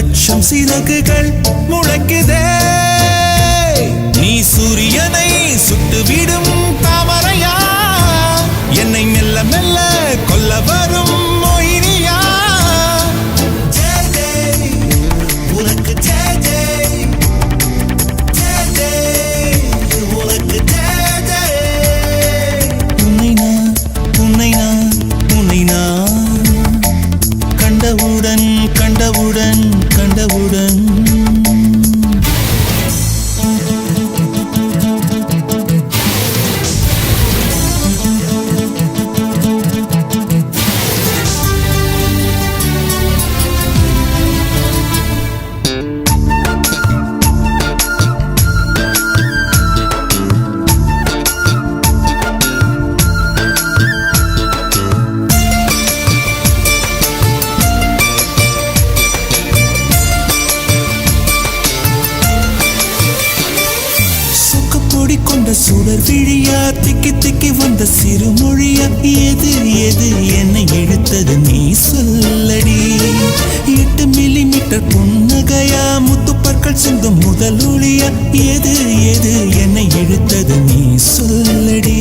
லட்சம் சிறகுகள் முளைக்குதே நீ சூரியனை சுட்டுவிடும் தாமரையா என்னை மெல்ல மெல்ல கொல்ல வரும் மொயினியா ஜெய் ஜெய் உனக்கு ஜெய் ஜெய் ஜெய் ஜெய் உனக்கு ஜெய் ஜெய் உன்னை நான் கண்டவுடன் கண்டவுடன் கண்டவுடன் சுடர் விழியா திக்கி திக்கி வந்த சிறுமொழியா எது எது என்னை இழுத்தது நீ சொல்லடி 8 மில்லிமீட்டர் புன்னகையா முத்துப்பற்கள் சிந்தும் முதல் ஒளியா எது எது என்னை இழுத்தது நீ சொல்லடி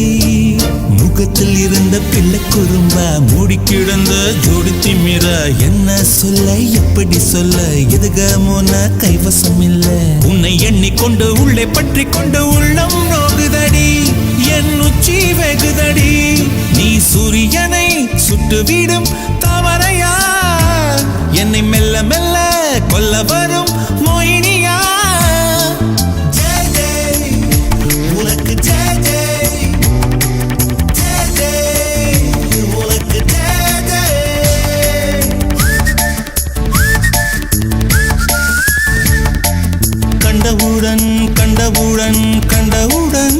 முகத்தில் இருந்த பிள்ளை குறும்பா மூடி கிடந்த ஜோடி திமிரா என்ன சொல்ல எப்படி சொல்ல எதுகமோன கைவசம் இல்ல உன்னை எண்ணிக்கொண்டு உள்ளே பற்றி கொண்டு உள்ளம் நோகுதடி என் உச்சி வெகுதடி நீ சூரியனை சுட்டுவிடும் தாமரையா என்னை மெல்ல மெல்ல கொல்ல வரும் மொயினியா ஜெய் ஜெய் உனக்கு ஜெய் ஜெய் ஜெய் ஜெய் உனக்கு ஜெய் ஜெய் கண்டவுடன் கண்டவுடன் கண்டவுடன்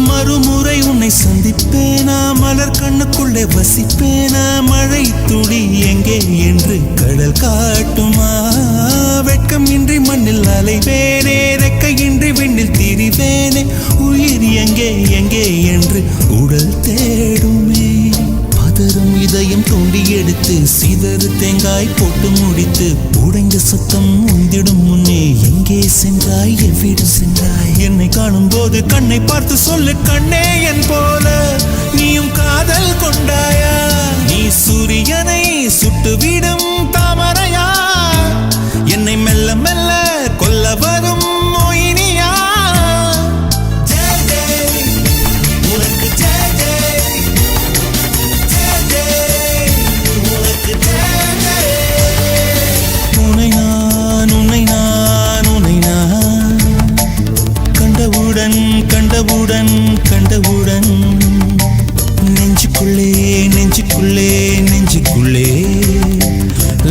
மறுமுறை உன்னை சந்திப்பேனா மலர் கண்ணுக்குள்ளே வசிப்பேனா மழை துளி எங்கே என்று கடல் காட்டுமா வெட்கம் இன்றி மண்ணில் அலைவேனே ரெக்கையின்றி விண்ணில் திரிவேனே உயிர் எங்கே எங்கே என்று உடல் தேடுமே பதறும் இதயம் தோண்டி எடுத்து சிதறு தேங்காய் போட்டு முடித்து உடைந்த சத்தம் உந்திடும் முன்னே எங்கே சென்றாய் எவ்விடு சென்றாய் என்னை காணும் போது கண்ணை பார்த்து சொல்லு கண்ணே என் போல நீயும் காதல் கொண்டாயா நீ சூரியனை சுட்டுவிடும் தாமரையா என்னை மெல்ல மெல்ல கொல்ல வரும் மொயினியா ஜெய் ஜெய் உனக்கு ஜெய் ஜெய் ஜெய் ஜெய் உனக்கு ஜெய் ஜெய் உன்னை நான் கண்டவுடன் கண்டவுடன் கண்டவுடன் நெஞ்சுக்குள்ளே நெஞ்சுக்குள்ளே நெஞ்சுக்குள்ளே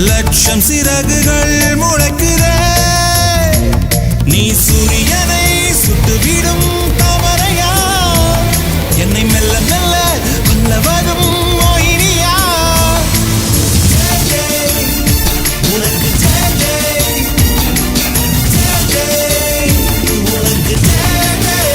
லட்சம் சிறகுகள் முளைக்குதே நீ சூரியனை சுட்டுவிடும் தாமரையா என்னை மெல்ல மெல்ல கொல்ல வரும் மொயினியா ஜெய் ஜெய் உனக்கு ஜெய் ஜெய் ஜெய் ஜெய் உனக்கு ஜெய் ஜெய்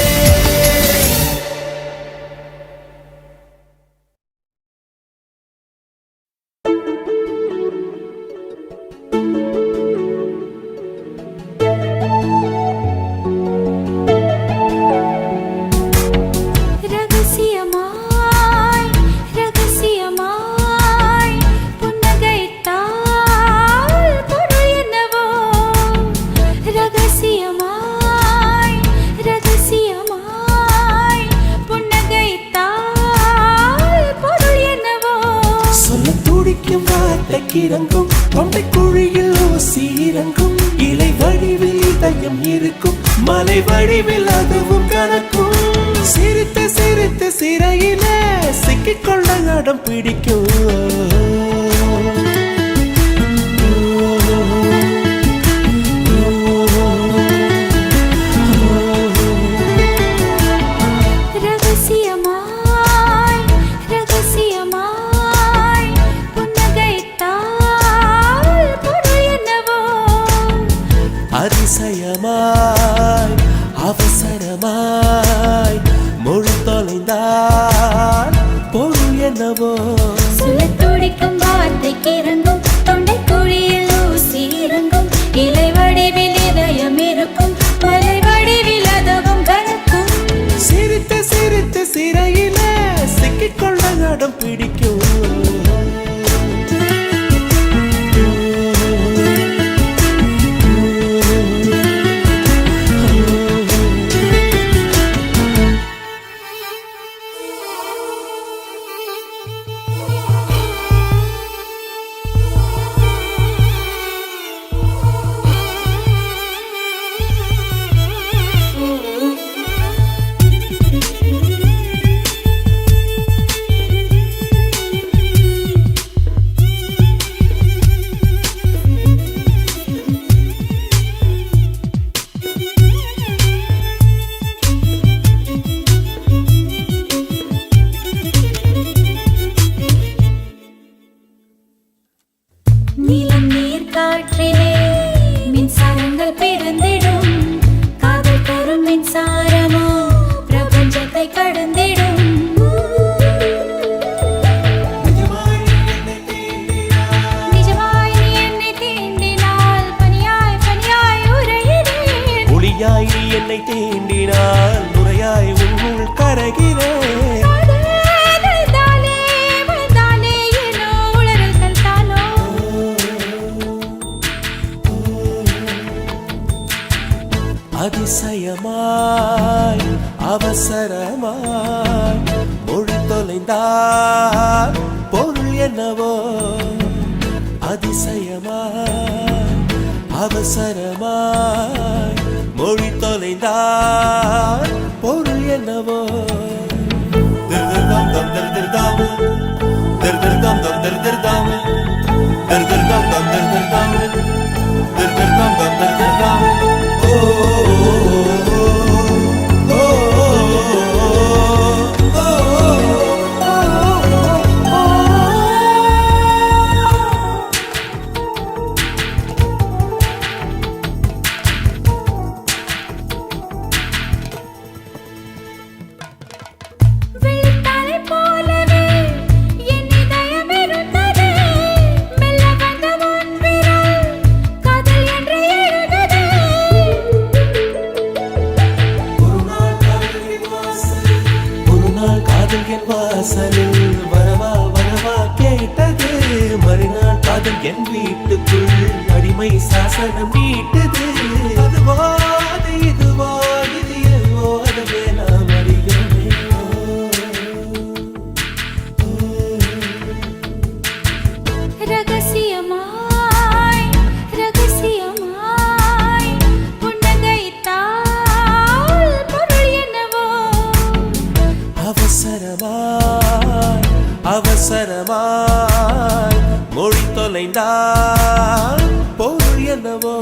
இறங்கும் தொண்டை குழியில் ஓசி இறங்கும் இலை வடிவில் இதயம் இருக்கும் மலை வடிவில் அதுவும் கணக்கும் சிரித்து சிரித்து சிறையிலே சிக்கிக்கொள்ள அடம் பிடிக்கும் நீலம் நீர் காற்றிலே மின்சாரங்கள் பிறந்திடும் காதல் தரும் மின்சாரமோ பிரபஞ்சத்தை கடந்திடும் நிஜமாய் நீ என்னை தீண்டினால் பனியாய் பனியாய் உறைகிறேன் ஒளியாய் நீ என்னை தீண்டினால் நுரையாய் உன்னுள் கரைகிறேன் அதிசயமாய் அவசரமாய் மொழி தொலைந்தால் பொருள் என்னவோ அதிசயமாய் அவசரமாய் மொழி தொலைந்தால் பொருள் என்னவோ திருதிர்தாம் தம் திருதிர்தாம் திருதிர்தாம் தம் திருதிர்தாம் திருதிர்தாம் தம் திருதிர்தாம் திருதிர்தாம் தம் திருதிர்தாம் வாசலில் வரவா வரவா கேட்டது மறுநாள் காதல் என் வீட்டுக்குள் அடிமை சாசனம் நீட்டது அதுவோ அது இதுவோ இது எதுவோ அதுவே நாம் அறிகிறோமே ரகசியமாய் ரகசியமாய் புன்னகைத்தால் பொருள் என்னவோ அவசரமாய் அவசரமாய் மொழி தொலைந்தால் பொருள் என்னவோ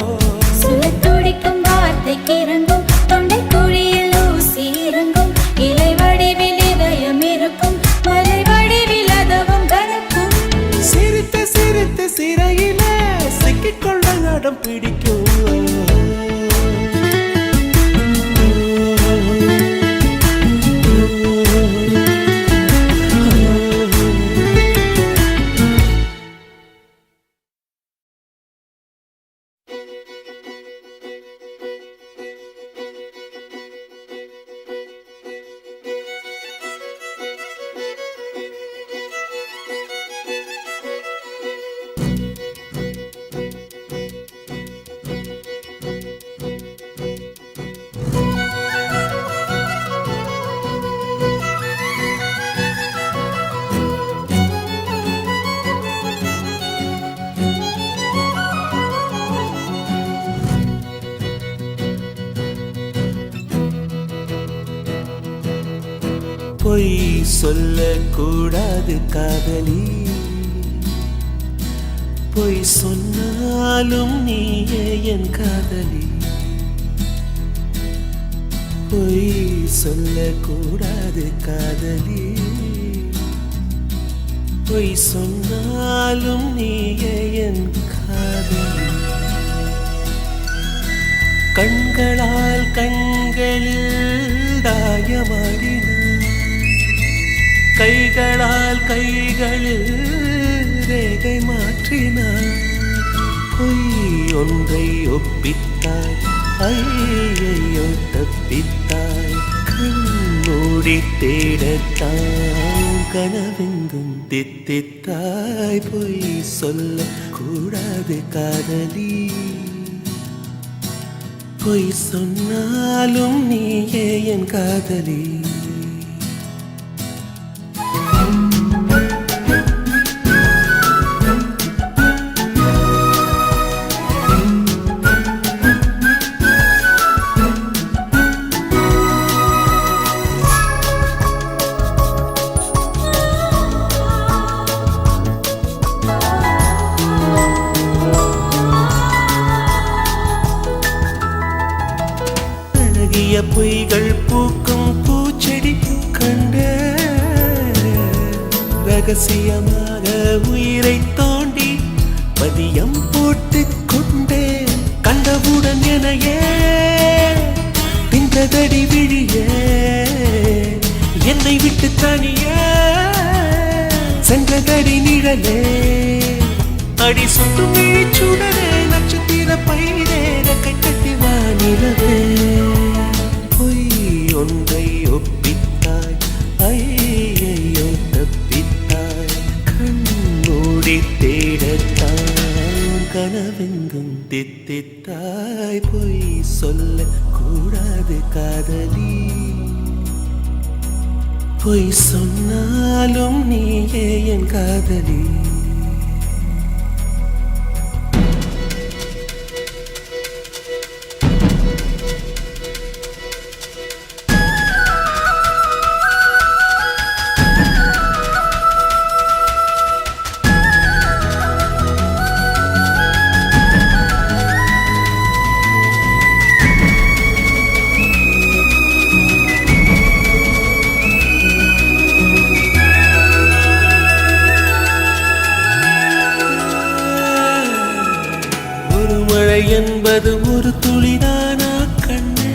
சொல்லத் துடிக்கும் வார்த்தைக்கு இறங்கும் தொண்டை குழியில் ஊசி இறங்கும் இலை வடிவில் இதயம் இருக்கும் மலை வடிவில் அதுவும் கனக்கும் சிரித்து சிரித்து சிறையிலே சிக்கிக்கொள்ள நடம் பிடிக்கும் பொய் சொல்லக்கூடாது காதலி பொய் சொன்னாலும் நீயே என் காதலி பொய் சொல்லக்கூடாது காதலி பொய் சொன்னாலும் நீயே என் காதலி கண்களால் கண்களில் தாயமாடினார் கைகளால் கைகளில் ரேகை மாற்றினார் பொய் ஒன்றை ஒப்பித்தாய் ஐயையோ தப்பித்தாய் கண்மூடி தேடத்தான் கனவெங்கும் தித்தித்தாய் பொய் சொல்ல கூடாது காதலி பொய் சொன்னாலும் நீயே என் காதலி பொய்கள் பூக்கும் பூச்செடி கண்ட ரகசியமாக உயிரை தோண்டி பதியம் போட்டுக் கொண்டே கண்டவுடன் எனையே தின்றதடி விழியே என்னை விட்டு தனியே சென்றதடி நிழலே அடி சுட்டும் சுடரே நட்சத்திர பயிரே கை கட்டி வானிலவே பொய் ஒன்றை ஒப்பித்தாய் ஐயையோ தப்பித்தாய் கண்மூடி தேடத்தான் கனவெங்கும் தித்தித்தாய் பொய் சொல்ல கூடாது காதலி பொய் சொன்னாலும் நீயே என் காதலி என்பது ஒரு துளிதானா கண்ணே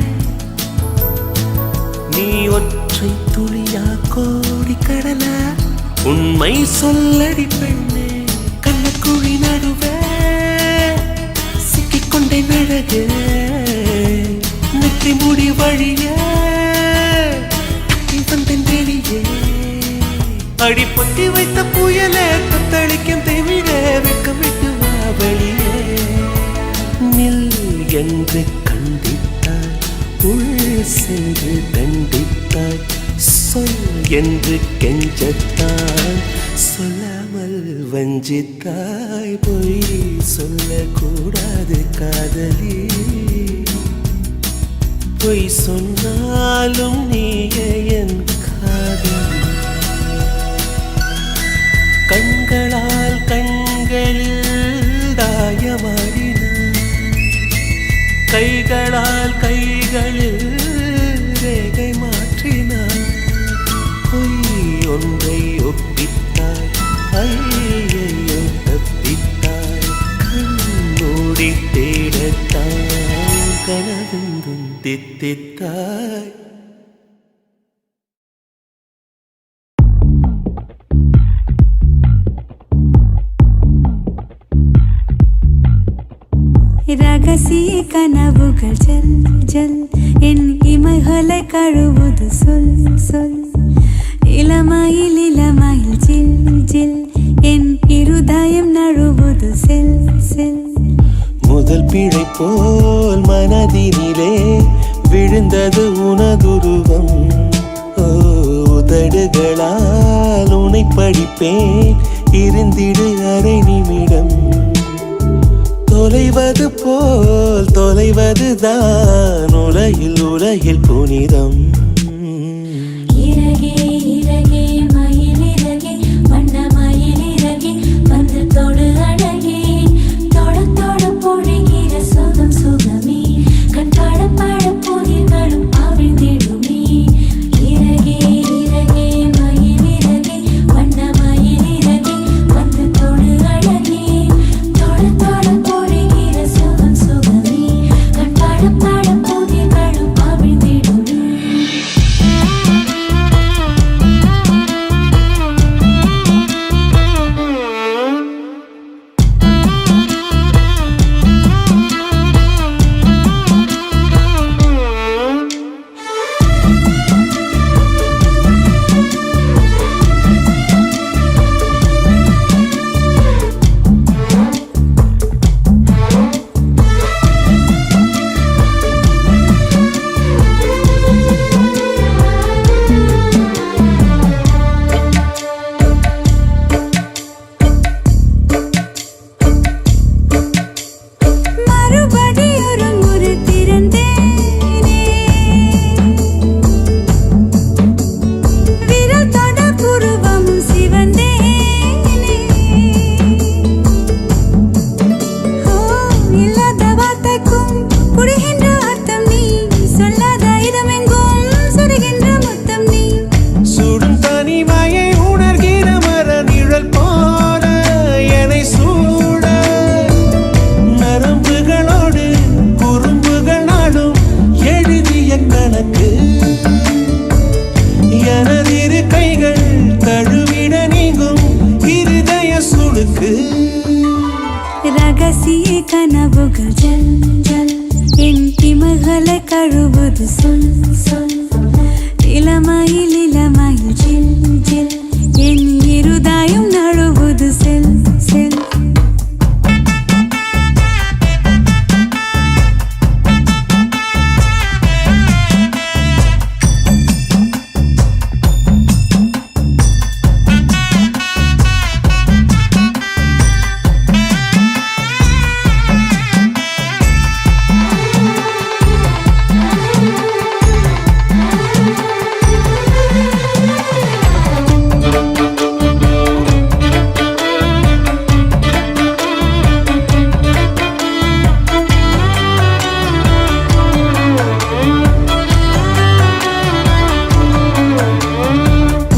நீ ஒற்றை துளியா கோடி கடலா உண்மை சொல்லடி பெண்ணே கண்ணக்குழி நடுவே சிக்கிக்கொண்டே நழகே நெற்றி முடி வழியே வந்தேன் வெளியே அடி பொத்தி வைத்த புயலே தத்தளிக்கும் தெவிடே வெக்கம் விட்டு வா வெளியே நில் என்று கண்டித்தாய் உள் சென்று தண்டித்தாய் சொல் என்று கெஞ்சத்தாய் சொல்லாமல் வஞ்சித்தாய் பொய் சொல்லக்கூடாது காதலி பொய் சொன்னாலும் நீயே என் காதலி கண்களால் கண்களில் தாயமாடினாய் கைகளால் கைகளில் ரேகை மாற்றினாய் பொய் ஒன்றை ஒப்பித்தாய் ஐயையோ தப்பித்தாய் கண்மூடி தேடத்தாய் கனவெங்கும் தித்தித்தாய் ரகசிய கனவுகள் ஜல் ஜல் என் இமைகளை கழுவுது சொல் சொல் இளமையில் இளமையில் ஜில் ஜில் என் இருதயம் நழுவுது செல் செல் முதல் பிழை போல் மனதினிலே விழுந்தது உனதுருவம் உதடுகளால் உனை படிப்பேன் இருந்திடு அரை நிமிடம் தொலைவது போல் தொலைவதுதான் உலகில் உலகில் புனிதம் இறகே இறகே மயில் இறகே வண்ண மயில் இறகே வந்து தொடு அழகே தொட தொட பொழிகிற சுகம் சுகமே கண் பாட பாட புதிர்களும் அவிழ்ந்திடுமே இறகே இறகே மயில் இறகே வண்ண மயில் இறகே வந்து தொடு அழகே தொட தொட ரகசிய கனவுகள் ஜல் ஜல் என் இமைகளை கழுவுது சொல் சொல் இளமையில் இளமையில் ஜில் ஜில் என் இருதாயம் நழுவுது செல் செல்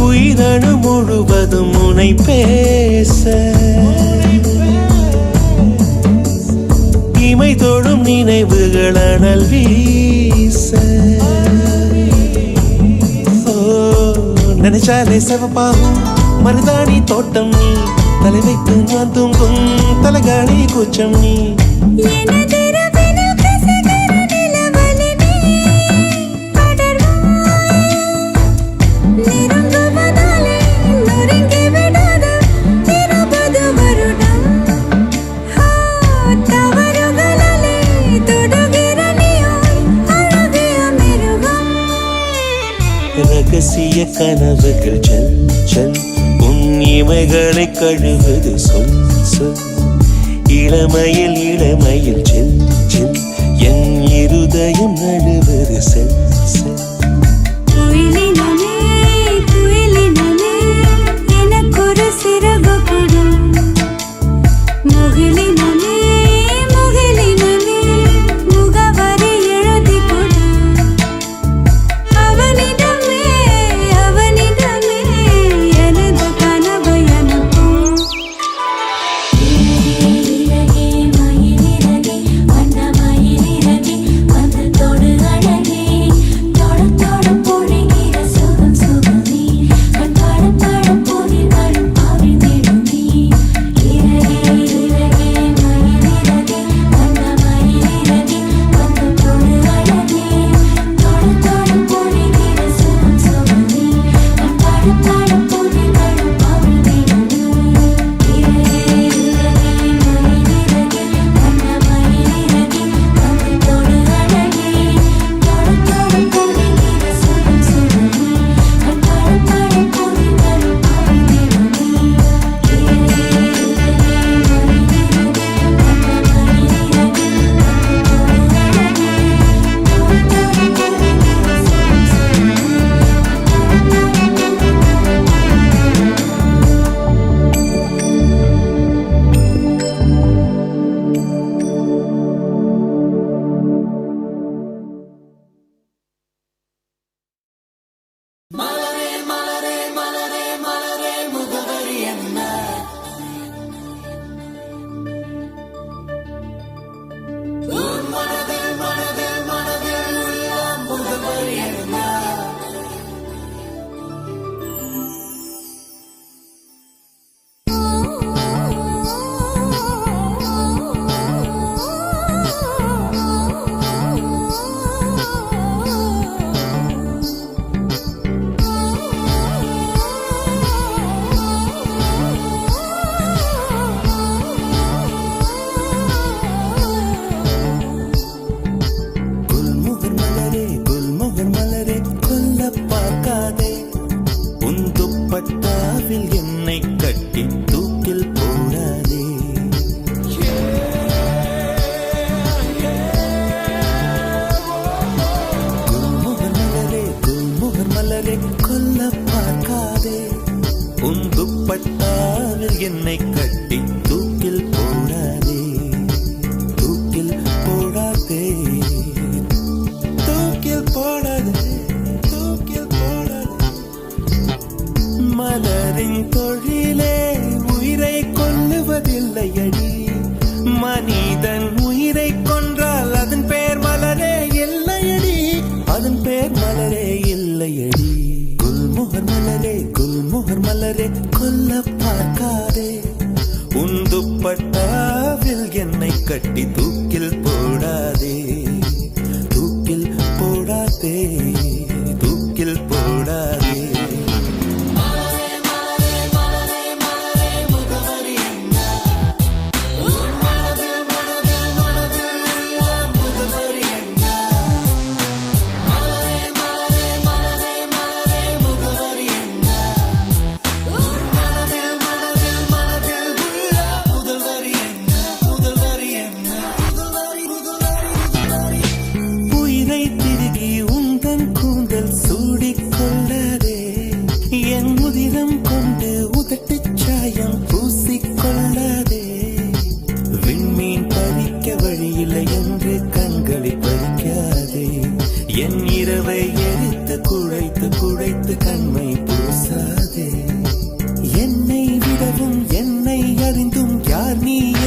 உயிரணு முழுவதும் உனை பேச இமை தொடும் நினைவுகள் அனல் வீச ஓ, நினைச்சாலே சிவப்பாகும் மருதாணி தோட்டம் நீ தலை வைத்து நான் தூங்கும் தலகாணி கூச்சம் நீ எனதிரவினில் கசகர நிலவலினே படர்வாய் நெருங்குவதாலே நொறுங்கி விடாத 20 வருடம் தவறுகளாலே தொடுகிற நீயாய் அழகிய மிருகம் ரகசிய கனவுகள் ஜல் ஜல் உன் இமைகளை கழுவது சொல் சொல் இளமையில் இளமையில் ஜில் ஜில் என் இருதயம் நழுவது செல் செல் குயிலினமே குயிலினமே எனக்கொரு சிறகு கொடு முகிலினமே முகிலினமே முகவரி எழுதி கொடு அவனிடமே அவனிடமே எனது கனவை அனுப்பும் இறகே மயிலிறகே வண்ண மயிலிறகே வந்து தொடு அழகே தொட தொட பொழிகிற சுகம் சுகமே கண் படம் படம் போதில் வரும் அவிழ்ந்திடும் நீ இறகே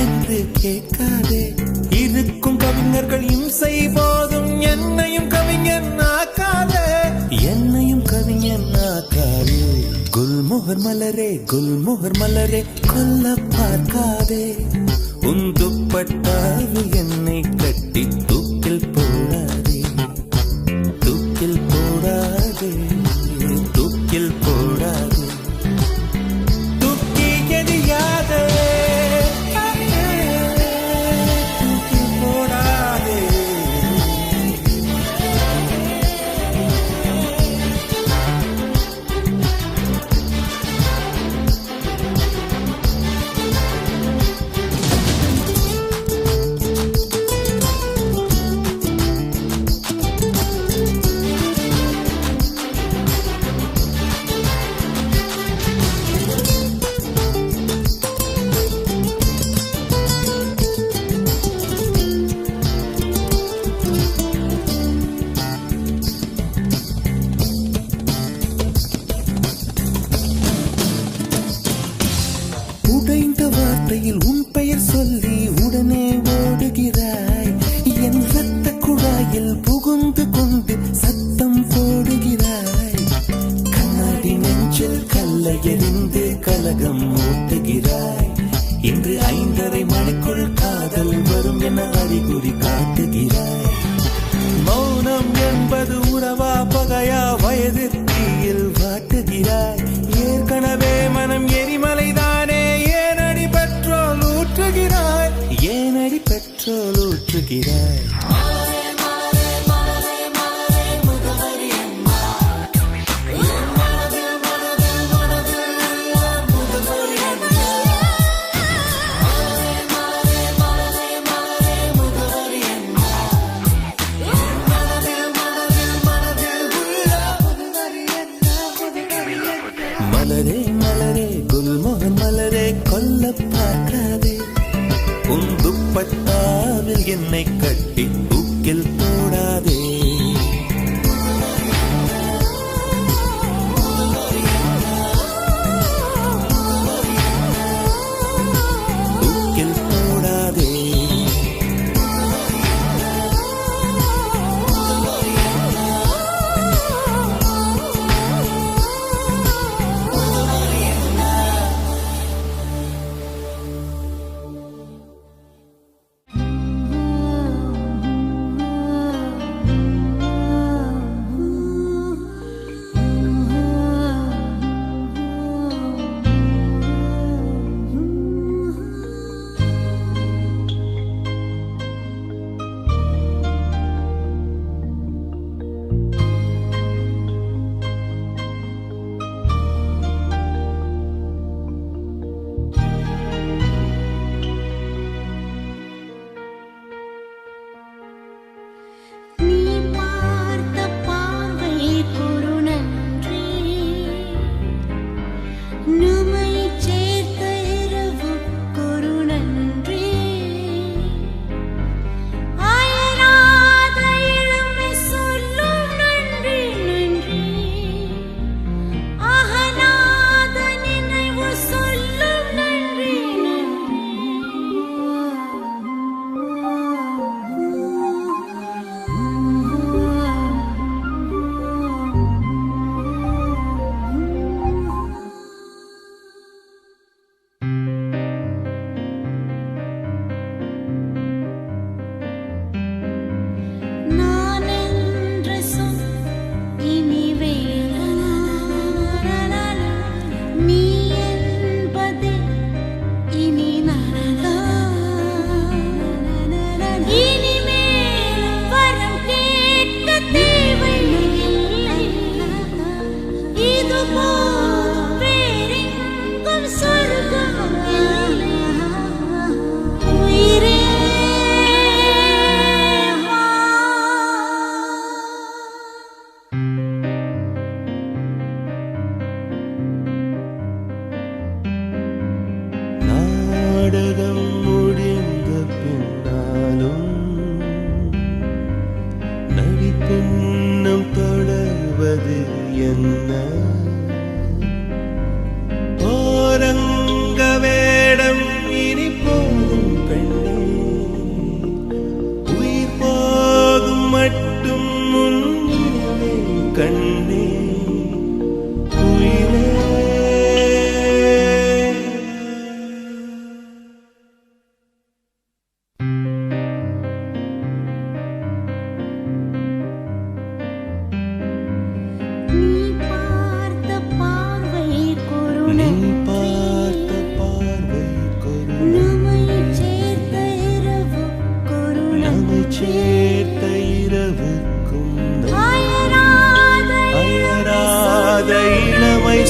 என்று கேட்காதே. இருக்கும் கவிஞர்கள் இம்சை போதும் என்னையும் கவிஞன் ஆக்காதே, என்னையும் கவிஞன் ஆக்காதே. குல்மோகர் மலரே குல்மோகர் மலரே கொல்ல பார்க்காதே. உன் துப்பட்டாவில் என்னை கட்டி தூக்கில் போடாதே, தூக்கில் போடாதே, தூக்கில் போடாதே, தூக்கி எறியாதே, தூக்கில் போடாதே. உடைந்த வார்த்தையில் உன் பெயர் சொல்லி உடனே ஓடுகிறாய். என் ரத்த குழாயில் புகுந்து கொண்டு சத்தம் போடுகிறாய். கண்ணாடி நெஞ்சில் கல்லை எறிந்து கலகம் ஊட்டுகிறாய். இன்று 5:30 மணிக்குள் காதல் வரும் என அறிகுறி காட்டுகிறாய். மௌனம் என்பது உறவா பகையா வயது தீயில் வாட்டுகிறாய். ஏற்கனவே மனம் எரிமலைதானே, ஏனடி பெட்ரோல் ஊற்றுகிறாய், ஏனடி பெட்ரோல் ஊற்றுகிறாய். மலரே மலரே குல்மோகன் மலரே கொல்ல பார்க்காதே. உன் துப்பட்டாவில் என்னை கட்டி தூக்கில் போடாதே. தூக்கில் போடாதே.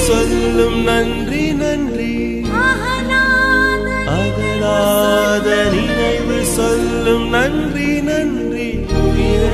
சொல்லும் நன்றி நன்றி, அகலாத நினைவு சொல்லும் நன்றி நன்றி உயிரே.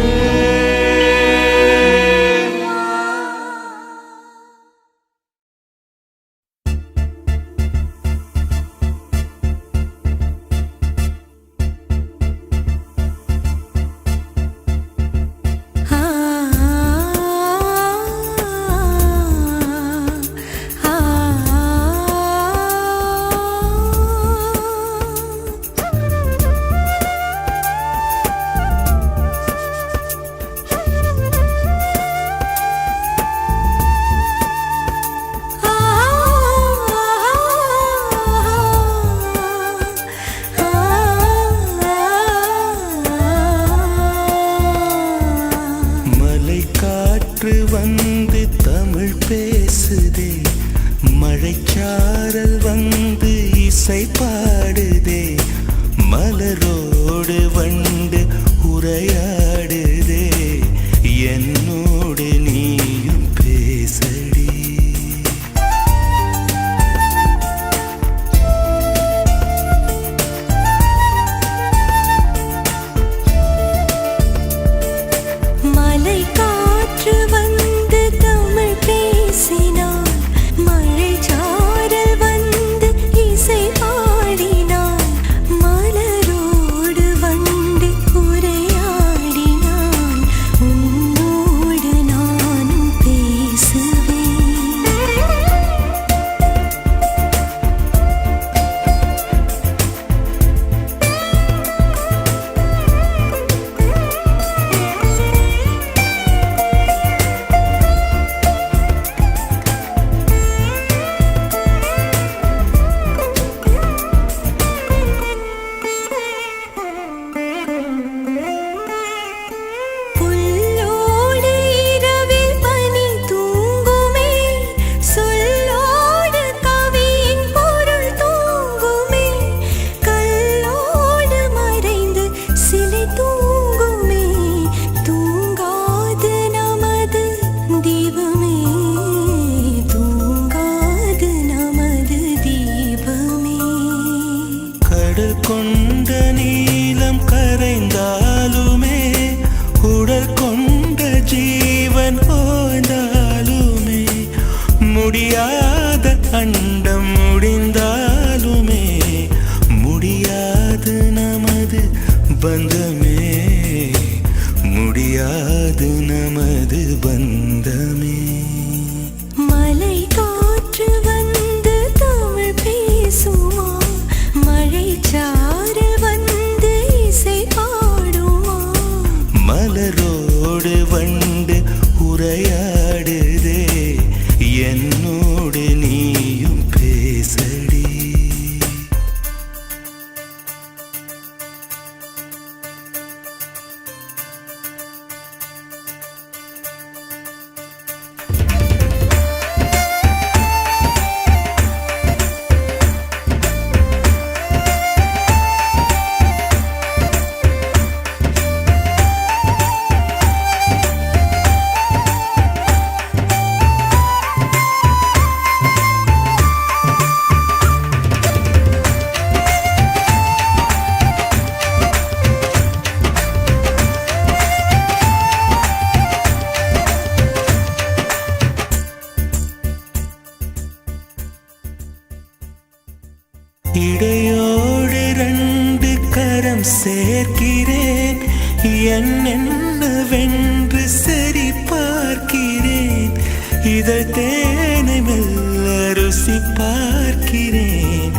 வந்து தமிழ் பேசுதே, மழைச்சாரல் வந்து இசை பாடுதே, மலரோடு வண்டு உரையாடுதே, என்னோடு நீயும் பேசடி. கொண்ட நீலம் கரைந்தாலுமே, உடல் கொண்ட ஜீவன் ஓய்ந்தாலுமே, முடியாத அண்டம் முடிந்தாலுமே, முடியாது நமது பந்தமே, முடியாது நமது பந்தமே. மலை காற்று வந்து தமிழ் பேசுமா, மழைச்சாரல் வந்து இசை பாடுமா, மலரோடு வண்டு உரையாடுதே, என்னோடு நீயும் பேசடி. இடையோடு ரெண்டு கரம் சேர்க்கிறேன், என்னென்னவென்று சரி பார்க்கிறேன், இதழ் தேனை மெல்ல ருசி பார்க்கிறேன்,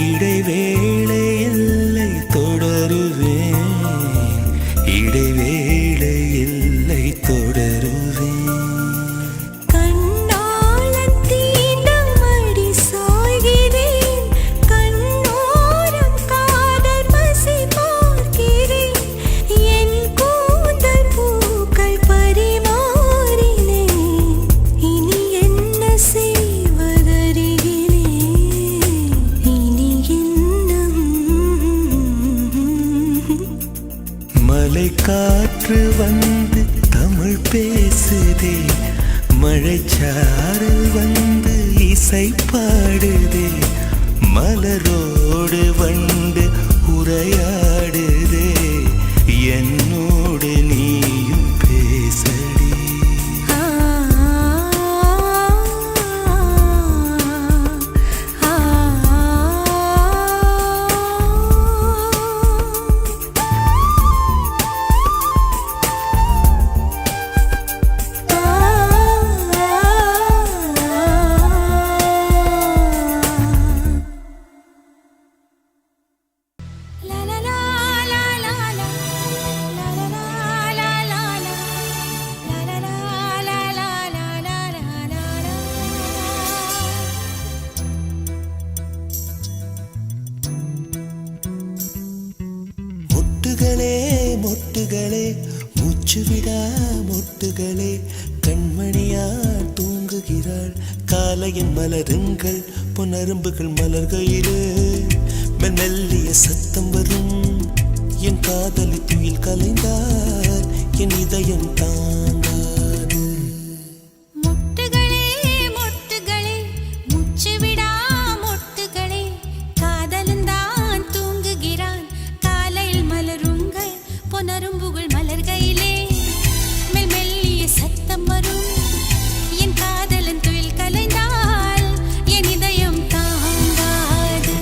இடைவேளை எல்லை தொடருவேன், இடைவேளை எல்லை தொடருவேன். மலை காற்று வந்து தமிழ் பேசுதே, மழைச்சாரல் வந்து இசை பாடுதே மலரோடு வண்டு உரையாடுதே என்னோடு நீயும் பேசடி ஆ ஆ La la la la la la la la la la la la la la la la la la la. மொட்டுகளே மொட்டுகளே மூச்சு விடா மொட்டுகளே கண்மணியா தூங்குகிறாள் காலையின் மலருங்கள் பொன்னரும்புகள் மலர்கையிலே மெல்லிய சத்தம் வரும் என் காதலி துயில் கலைந்தால் என் இதயம் தாங்காது மொட்டுகளே மொட்டுகளே மூச்சு விடா மொட்டுகளே காதலன்தான் தூங்குகிறான் காலையில் மலருங்கள் பொன்னரும்புகள் மலர்கையிலே மெல்லிய சத்தம் வரும் என் காதலன் துயில் கலைந்தால் என் இதயம் தாங்காது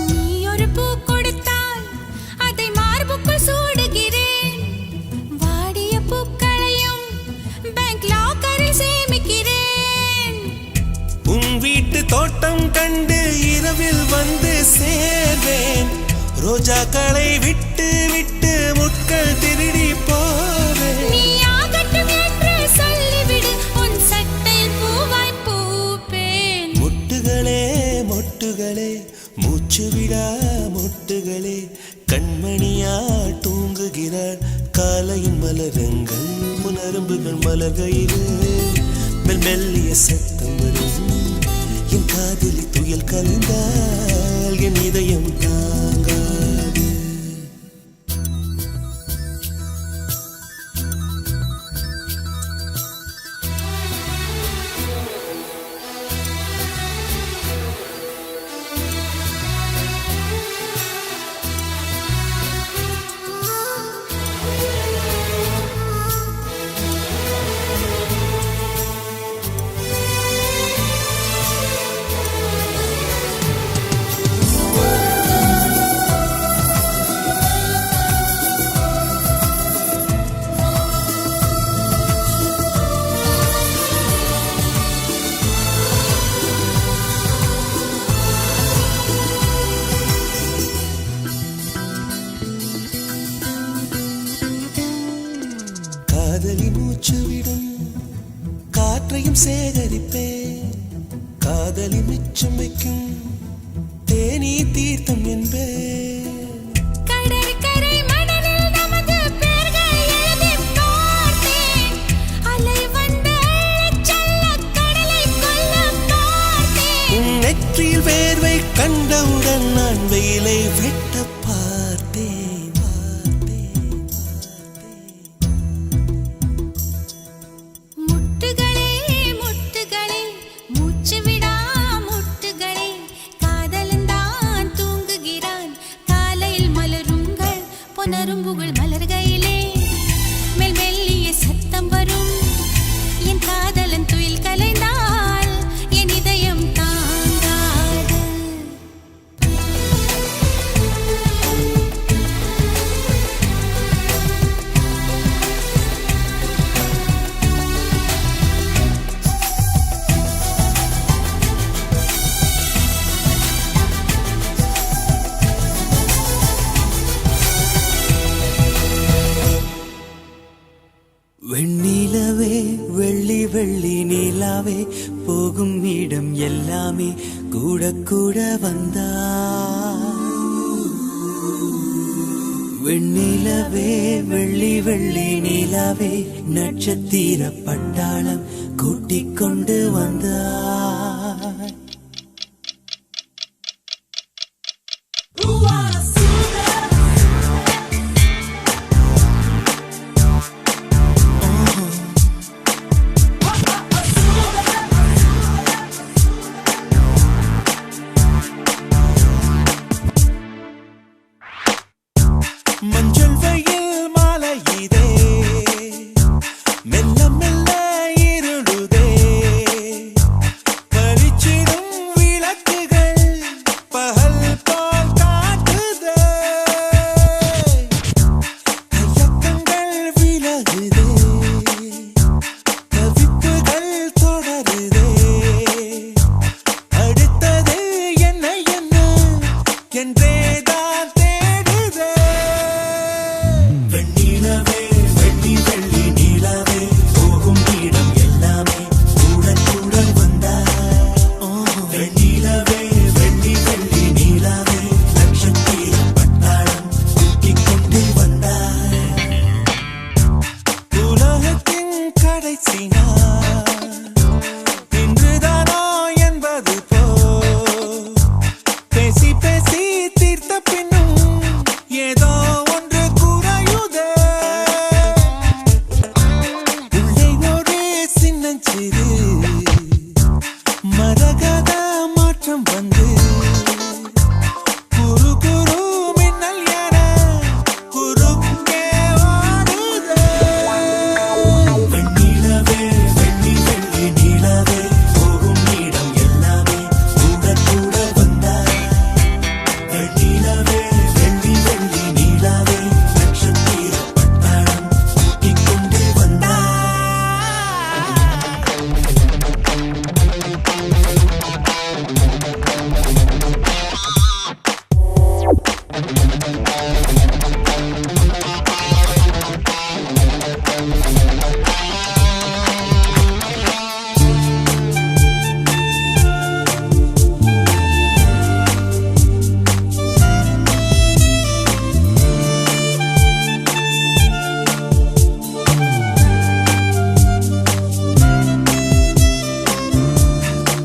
நீ ஒரு பூ கொடுத்தால் அதை மார்புக்குள் சூடுகிறேன் வாடிய பூக்களையும் பேங்க் லாக்கரில் சேமிக்கிறேன் உன் வீட்டு தோட்டம் கண்டு இரவில் வந்து சேர்வேன் ரோஜாக்களை விட்டு விட்டு முட்கள் திருடி போவேன் நீ ஆகட்டும் என்று சொல்லிவிடு உன் சட்டையில் பூவாய் பூப்பேன் மொட்டுகளே மொட்டுகளே மூச்சு விடா மொட்டுகளே கண்மணியா தூங்குகிறாள் காலையின் மலருங்கள் முனரும்புகள் மலர்கையிலே மெல்லிய சத்தம் வரும் என் காதலி துயில் கலைந்தால் என் இதயம் தாங்காது காதலி மூச்சு விடும் காற்றையும் சேகரிப்பேன் காதலி மிச்சம் வைக்கும் தேனீ தீர்த்தம் என்பேன் கடற்கரை மணலில் நமது பெயர்கள் எழுதிப் பார்த்தேன் அலை வந்து அள்ளச் செல்லக் கடலைக் கொல்லப் பார்த்தேன் உன் நெற்றியில் வேர்வை கண்டவுடன் நான் வெயிலை வெட்ட பார்த்தேன் முட்டுகளே முட்டுகளே மூச்சு விடா முட்டுகளே காதலன்தான் தூங்குகிறான் வெண்ணிலவே வெள்ளி வெள்ளி நிலாவே போகும் இடம் எல்லாமே கூட கூட வந்தா வெண்ணிலவே வெள்ளி வெள்ளி நிலாவே நட்சத்திர பட்டாளம் கூட்டிக் கொண்டு வந்தா மஞ்சள் வெயில் மாலை இதே மெல்ல மெல்ல இருளுதே பளிச்சிடும் விளக்குகள் பகல் போல் காட்டுதே கையக்கங்கள் விலகுதே தவிப்புகள் தொடருதே அடுத்தது என்ன என்ன என்றேதான் தேடுதே வெண்ணிலவே வெள்ளி வெள்ளி நிலவே போகும் இடம் எல்லாமே கூட கூட வந்தா வெண்ணிலவே வெள்ளி வெள்ளி நிலவே நட்சத்திர பட்டாளம் கூட்டிக் கொண்டு வந்தா உலகத்தின் கடைசி நாள் இன்றுதானோ என்பது போ பேசி பேசி தீர்த்த பின்னும் ஏதோ ஒன்று குறையுதே உள்ளே ஒரு சின்னஞ்சிறு மரகத மாற்றம் வந்து குரு குரு மின்னல் என குறுக்கே வாடுதே வெண்ணிலவே வெள்ளி வெள்ளி நிலவே போகும் இடம் எல்லாமே கூட கூட வந்தா வெண்ணிலவே வெள்ளி வெள்ளி நிலவே நட்சத்திர பட்டாளம் கூட்டிக் கொண்டு வந்தா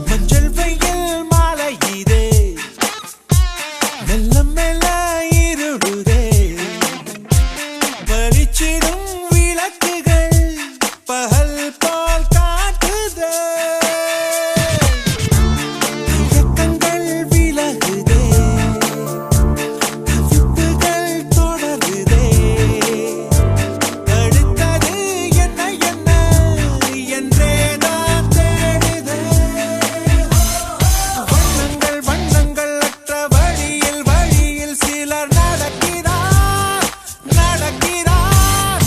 மஞ்சள் வெயில் மாலை இதே மெல்ல மெல்ல இருளுதே பளிச்சிடும் விளக்குகள் பகல் போல் காட்டுதே கையக்கங்கள் விலகுதே தவிப்புகள் தொடருதே அடுத்தது என்ன என்ன என்றேதான் தேடுதே வண்ணங்கள் வண்ணங்கள் அற்ற வழியில் வழியில் சிலர் நடக்கிறார் நடக்கிறார்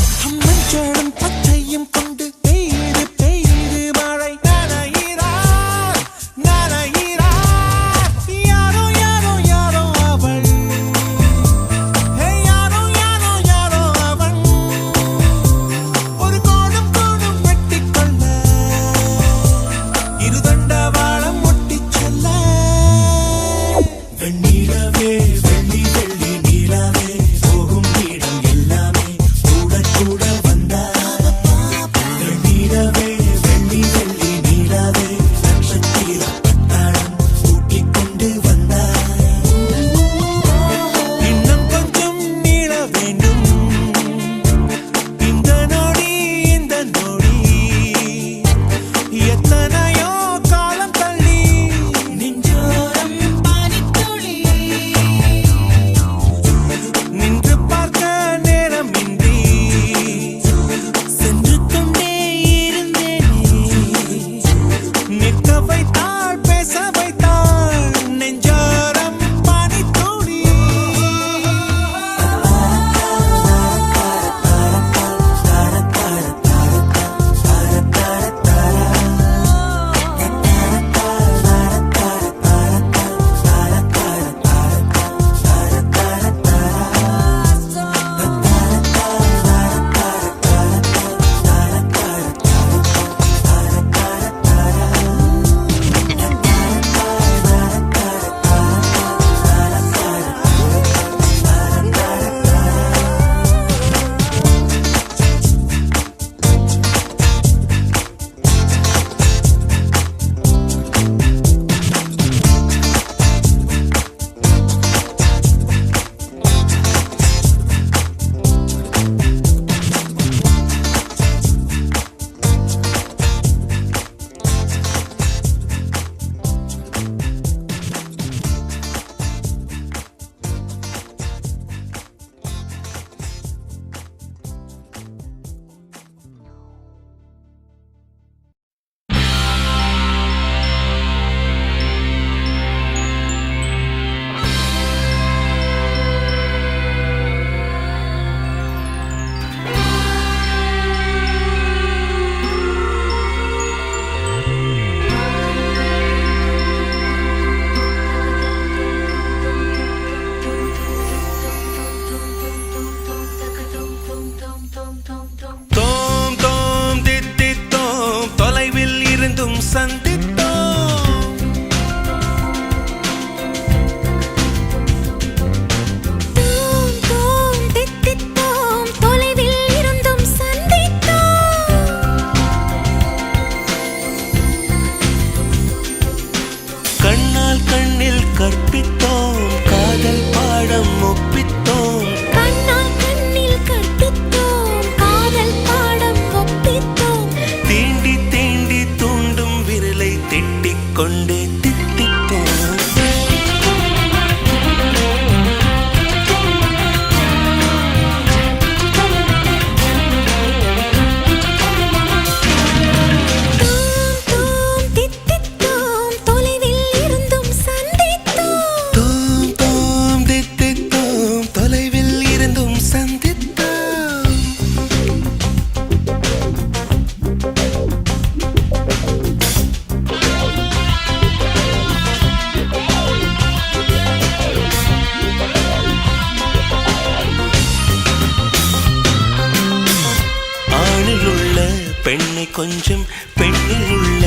பெண்ணை கொஞ்சம் பெண்ணில் உள்ள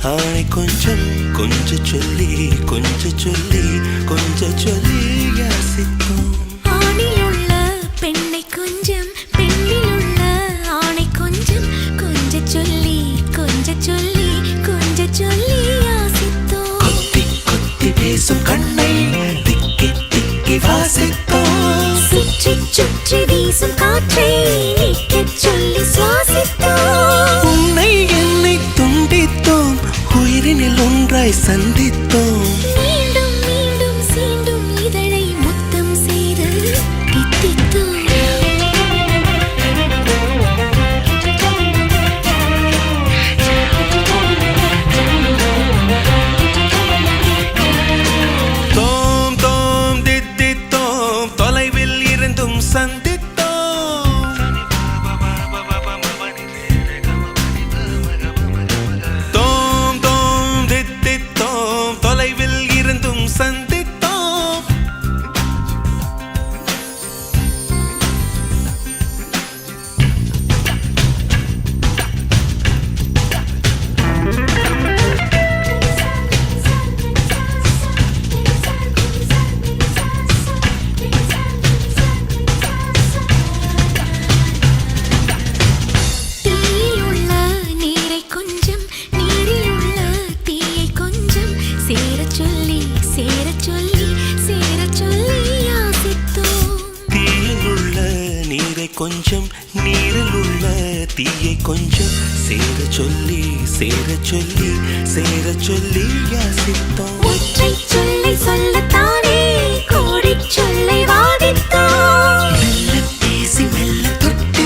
ஆணை கொஞ்சம் கொஞ்ச சொல்லி யாசித்தோம். ஆணில் உள்ள பெண்ணை கொஞ்சம் பெண்ணில் உள்ள ஆணை கொஞ்சம் கொஞ்ச சொல்லி யாசித்தோம். கொத்தி கொத்தி பேசும் கண்ணை திக்கி திக்கி வாசித்தோம். சுற்றி சுற்றி வீசும் காற்றை நிற்கச் சொல்லி சுவாசித்தோம். உன்னை என்னை துண்டித்தோம், உயிரினில் ஒன்றாய் சந்தித்தோம். மீண்டும் மீண்டும் சீண்டும் இதழை முத்தம் செய்து தித்தித்தோம். தோம் தோம் தித்தித்தோம், தொலைவில் இருந்தும் சந்தித்தோம். தோம் தோம் தித்தித்தோம், தொலைவில் இருந்தும் சந்தித்தோம். தீயில் உள்ள நீரை கொஞ்சம் நீரில் உள்ள தீயை கொஞ்சம் சேரச் சொல்லி யாசித்தோம். தீயில் உள்ள நீரை கொஞ்சம் நீரில் உள்ள தீயை கொஞ்சம் சேரச் சொல்லி யாசித்தோம். ஒற்றைச் சொல்லை சொல்லத்தானே கோடிச் சொல்லை வாதித்தோம். மெல்ல பேசி மெல்ல தொட்டு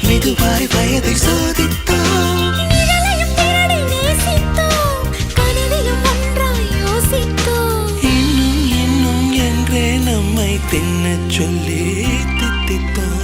மெதுவாய் வயதை சோதித்தோம். நிழலையும் தேடி நேசித்தோம். கனவிலும் ஒன்றாய் யோசித்தோம். இன்னும் என்றே நம்மை தின்னச் சொல்லி தித்தித்தோம்.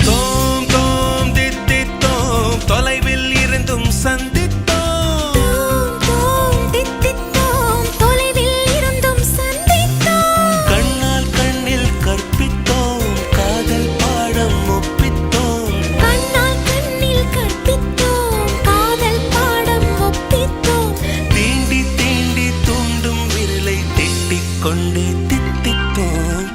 தோம் தோம் தித்தித்தோம், தொலைவில் இருந்தும் சந்தித்தோம். தோம் தோம் தித்தித்தோம், தொலைவில் இருந்தும் சந்தித்தோம். கண்ணால் கண்ணில் கற்பித்தோம், காதல் பாடம் ஒப்பித்தோம். கண்ணால் கண்ணில் கற்பித்தோம், காதல் பாடம் ஒப்பித்தோம். தீண்டி தீண்டி தூண்டும் விரலை திட்டிக் கொண்டே தித்தித்தோம்.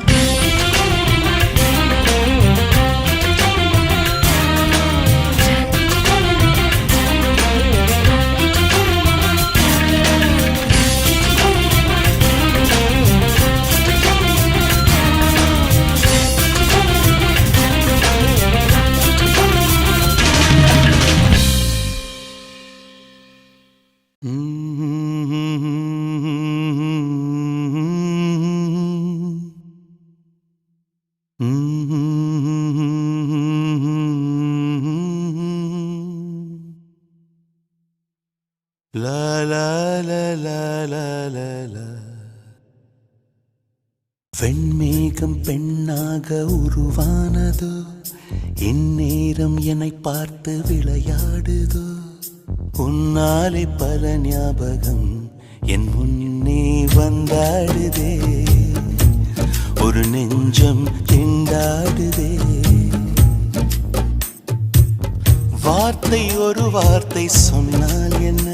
லா லா லா லா லா லா லா. வெண்மேகம் பெண்ணாக உருவானதோ, இந்நேரம் என்னை பார்த்து விளையாடுதோ. உன்னாலே பல ஞாபகம் என் முன்னே வந்தாடுதே. ஒரு நெஞ்சம் திண்டாடுதே. வார்த்தை ஒரு வார்த்தை சொன்னால் என்ன,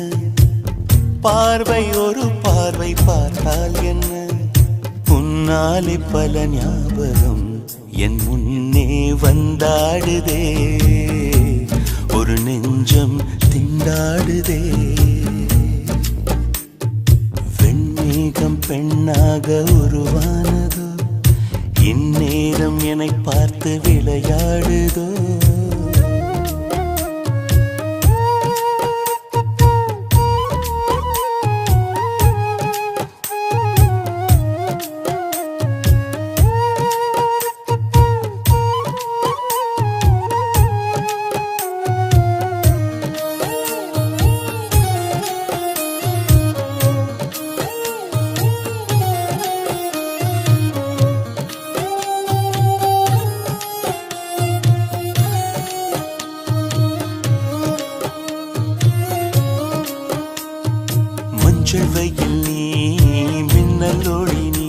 பார்வை ஒரு பார்வை பார்த்தால் என்ன. உன்னாலே பல ஞாபகம் என் முன்னே வந்தாடுதே. ஒரு நெஞ்சம் திண்டாடுதே. வெண்மேகம் பெண்ணாக உருவானதோ, இந்நேரம் என்னை பார்த்து விளையாடுதோ. மஞ்சள் வெயில் நீ மின்னல் ஒளி நீ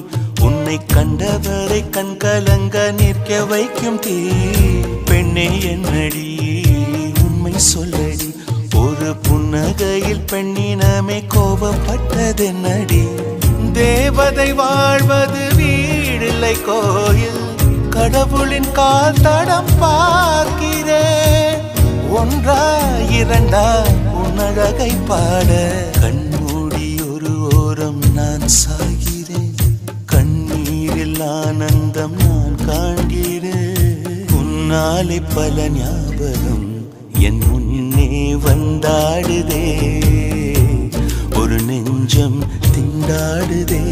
உன்னை கண்டவரை கண்கலங்க நிற்க வைக்கும் தீ பெண்ணே என்னடி உண்மை சொல்லடி ஒரு புன்னகையில் பெண்ணினமே கோபப்பட்டதென்னடி தேவதை வாழ்வது வீடில்லை கோயில் கடவுளின் கால் தடம் பார்க்கிறேன் ஒன்றா இரண்டா உன்னழகை பாட கண்மூடி ஒரு ஓரம் நான் சாகிறேன் கண்ணீரில் ஆனந்தம் நான் காண்கிறேன் உன்னாலே பல ஞாபகம் என் முன்னே வந்தாடுதே ஒரு நெஞ்சம் திண்டாடுதே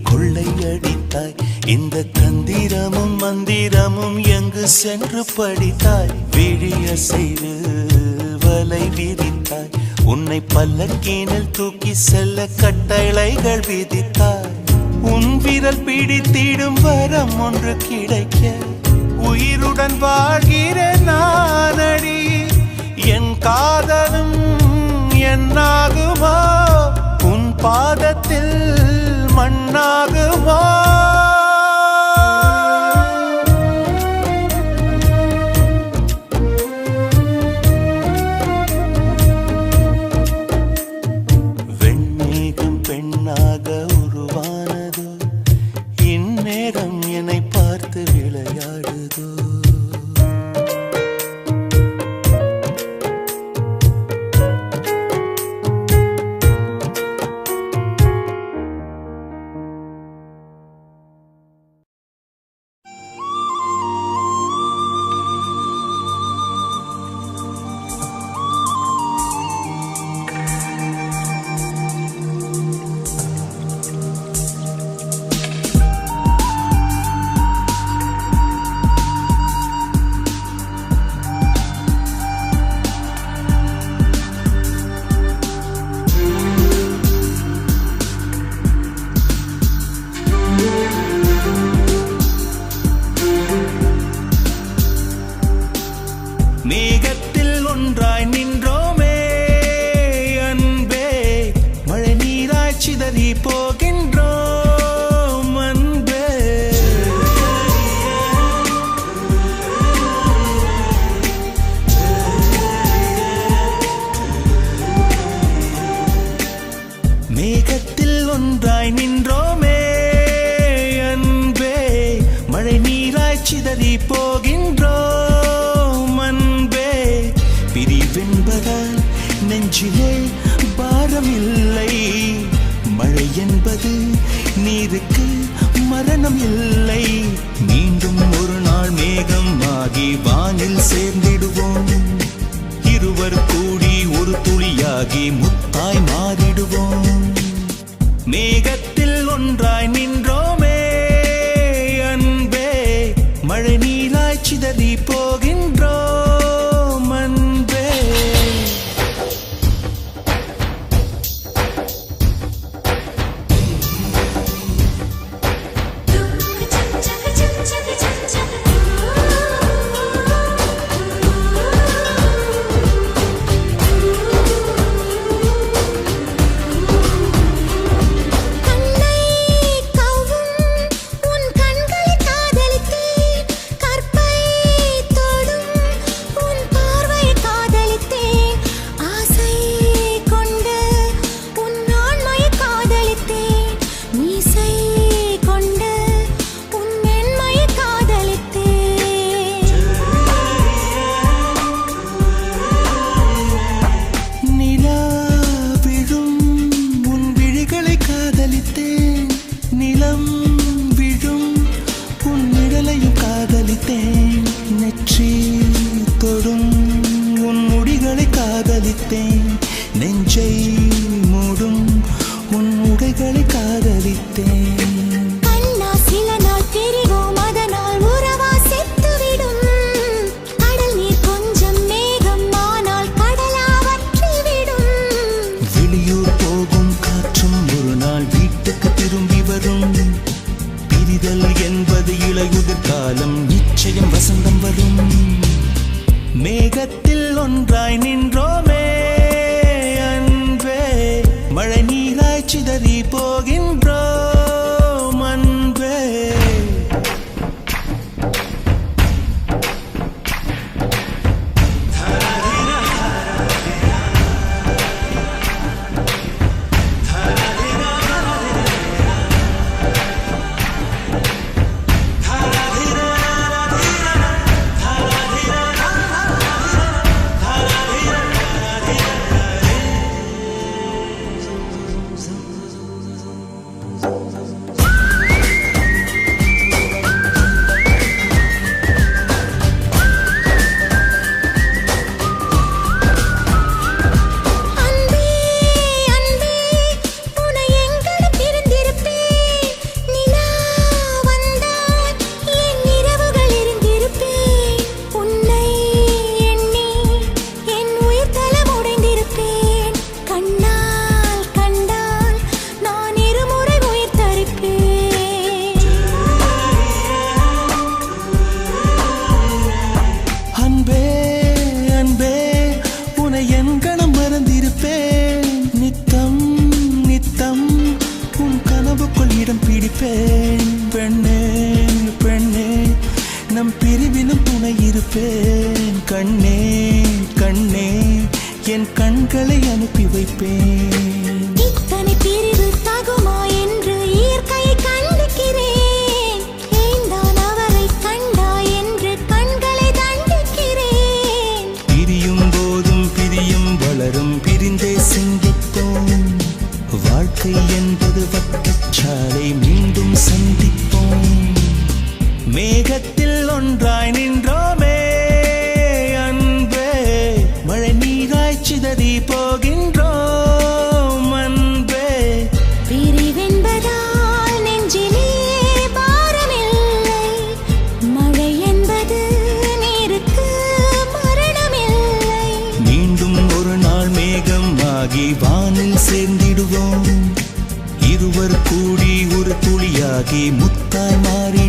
கொள்ளையடித்தாய் இந்த தந்திரமும் மந்திரமும் எங்கு சென்று படித்தாய் விழிய செய்து வலை விரித்தாய் உன்னை பல்லக்கீனில் தூக்கி செல்ல கட்டளைகள் விதித்தாய் உன் விரல் பிடித்திடும் வரம் ஒன்று கிடைக்க உயிருடன் வாழ்கிற நானடி என் காதலும் என்னாகுமா உன் பாதத்தில் மண்ணாகுமா வெண்மேகம் பெண்ணாக உருவானதோ இந்நேரம் என்னை பார்த்து விளையாடுதோ மேகத்தில் ஒன்றாய் நின்றோமே அன்பே மழை நீராய் சிதறி போகின்றோம் அன்பே மேகத்தில் ஒன்றாய் நின்றோமே அன்பே மழை நீராய் சிதறி போகின்றோம் பிரிவென்பதால் நெஞ்சிலே பாரம் இல்லை மழை என்பது நீருக்கு மரணம் இல்லை மீண்டும் ஒரு நாள் மேகம் ஆகி வானில் சேர்ந்திடுவோம் இருவர் கூடி ஒரு துளியாகி முத்தாய் மாறிடுவோம் மேகத்தில் ஒன்றாய் நின்றோமே அன்பே மழை நீராய் சிதறி போகின்றோம் அன்பே கண்ணை கவ்வும் காதலித்தேன் நிலம் விழும் உன் நிழலையும் காதலித்தேன் நெற்றி தொடும் உன் முடிகளை காதலித்தேன் நெஞ்சை மூடும் உன் உடைகளை காதலித்தேன் கண்ணா சில நாள் தெரிவோம் அதனால் உறவா செத்துவிடும் கடல் நீர் கொஞ்சம் மேகம் ஆனால் கடலா வற்றிவிடும் வெளியூர் போகும் காற்றும் ஒரு நாள் வீட்டுக்கு திரும்பி வரும் பிரிதல் என்பது இலையுதிர் காலம் நிச்சயம் வசந்தம் வரும் மேகத்தில் ஒன்றாய் நின்றோமே அன்பே மழை நீராய் சிதறி போகின்றோம் அன்பே அன்பே அன்பே உன்னை எங்கனம் பிரிந்திருப்பேன் நிலா வந்தால் என் இரவுகள் இருந்திருப்பேன் உன்னை எண்ணி என் உயிர் தலம் உடைந்திருப்பேன் கண்ணால் கண்டால் நான் இருமுறை உயிர் தரிப்பேன் அன்பே அன்பே உன்னை என் கணம் மறந்திருப்பேன் நித்தம் நித்தம் உன் கனவுக்குள் இடம் பிடிப்பேன் பெண்ணே பெண்ணே நம் பிரிவினும் துணை இருப்பேன் கண்ணே கண்ணே என் கண்களை அனுப்பி வைப்பேன் இத்தனை பிரிவு தகுமா என்று இயற்கையை கண்டிக்கிறேன் ஏந்தான் அவரை கண்டா என்று கண்களை தண்டிக்கிறேன் பிரியும் போதும் பிரியும் வளரும் பிரிந்தே சிந்திப்போம் வாழ்க்கை என்பது வட்டச்சாலை மீண்டும் சந்திப்போம் மேகத்தில் ஒன்றாய் நின்றோமே அன்பே மழை நீராய் சிதறி போகின்றோம் அன்பே பிரிவென்பதால் நெஞ்சிலே பாரமில்லை மழை என்பது நீருக்கு மரணமில்லை மீண்டும் ஒரு நாள் மேகம் ஆகி வானில் சேர்ந்திடுவோம் இருவர் கூடி ஒரு துளியாகி முத்தாய் மாறி